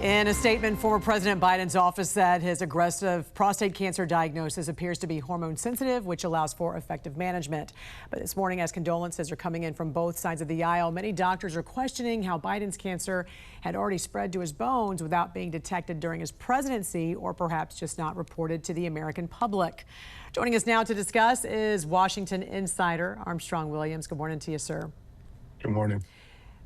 In a statement, former President Biden's office said his aggressive prostate cancer diagnosis appears to be hormone sensitive, which allows for effective management. But this morning, as condolences are coming in from both sides of the aisle, many doctors are questioning how Biden's cancer had already spread to his bones without being detected during his presidency, or perhaps just not reported to the American public. Joining us now to discuss is Washington insider Armstrong Williams. Good morning to you, sir. Good morning.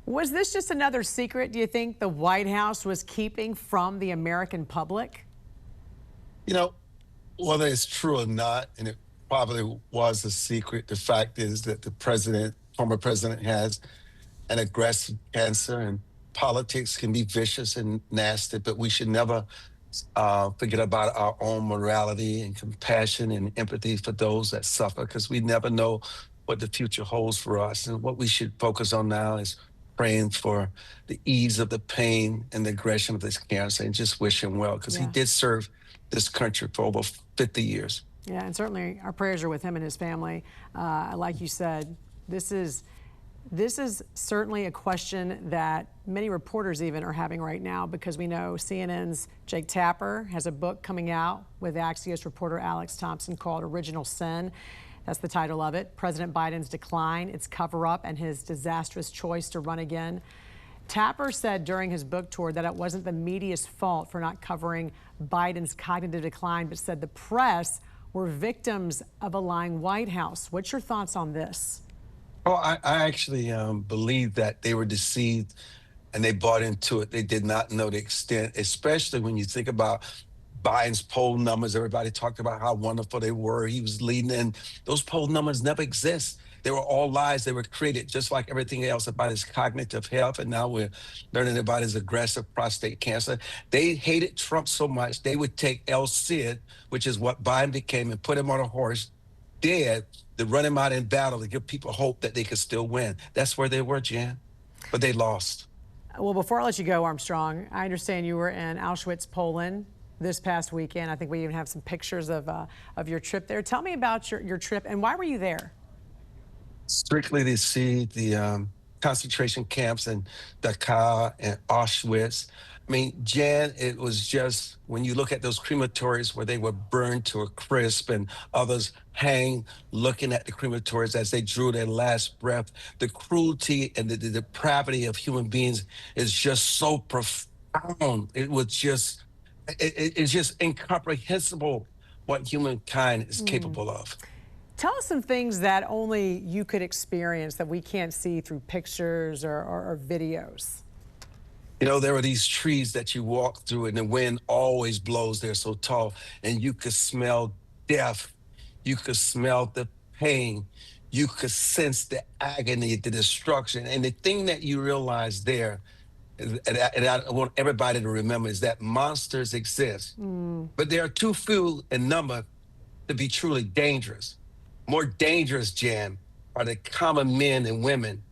Was this just another secret, do you think, the White House was keeping from the American public? You know, whether it's true or not, and it probably was a secret, the fact is that the former president, has an aggressive cancer, and politics can be vicious and nasty, but we should never forget about our own morality and compassion and empathy for those that suffer, because we never know what the future holds for us. And what we should focus on now is praying for the ease of the pain and the aggression of this cancer, and just wish him well, because he did serve this country for over 50 years. Yeah, and certainly our prayers are with him and his family. Like you said, this is certainly a question that many reporters even are having right now, because we know CNN's Jake Tapper has a book coming out with Axios reporter Alex Thompson called Original Sin. That's the title of it. President Biden's decline, its cover-up, and his disastrous choice to run again. Tapper said during his book tour that it wasn't the media's fault for not covering Biden's cognitive decline, but said the press were victims of a lying White House. What's your thoughts on this? Oh, I actually believe that they were deceived and they bought into it. They did not know the extent, especially when you think about Biden's poll numbers. Everybody talked about how wonderful they were. He was leading, and those poll numbers never exist. They were all lies. They were created, just like everything else about his cognitive health. And now we're learning about his aggressive prostate cancer. They hated Trump so much, they would take El Cid, which is what Biden became, and put him on a horse, dead, to run him out in battle to give people hope that they could still win. That's where they were, Jan. But they lost. Well, before I let you go, Armstrong, I understand you were in Auschwitz, Poland this past weekend. I think we even have some pictures of your trip there. Tell me about your trip, and why were you there? Strictly to see the concentration camps in Dachau and Auschwitz. I mean, Jan, it was just, when you look at those crematories where they were burned to a crisp and others hang looking at the crematories as they drew their last breath, the cruelty and the depravity of human beings is just so profound. It was just, it's just incomprehensible what humankind is capable of. Tell us some things that only you could experience that we can't see through pictures or videos. You know, there are these trees that you walk through and the wind always blows. They're so tall, and you could smell death. You could smell the pain. You could sense the agony, the destruction. And the thing that you realize there, and I want everybody to remember, is that monsters exist, but they are too few in number to be truly dangerous. More dangerous, Jan, are the common men and women,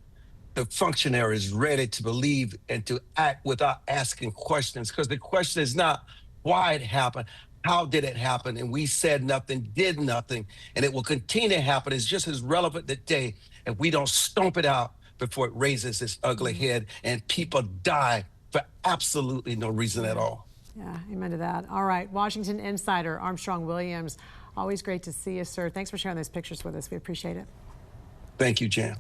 the functionaries ready to believe and to act without asking questions. Because the question is not why it happened, how did it happen? And we said nothing, did nothing, and it will continue to happen. It's just as relevant today if we don't stomp it out before it raises its ugly head and people die for absolutely no reason at all. Yeah, amen to that. All right, Washington insider Armstrong Williams, always great to see you, sir. Thanks for sharing those pictures with us. We appreciate it. Thank you, Jan.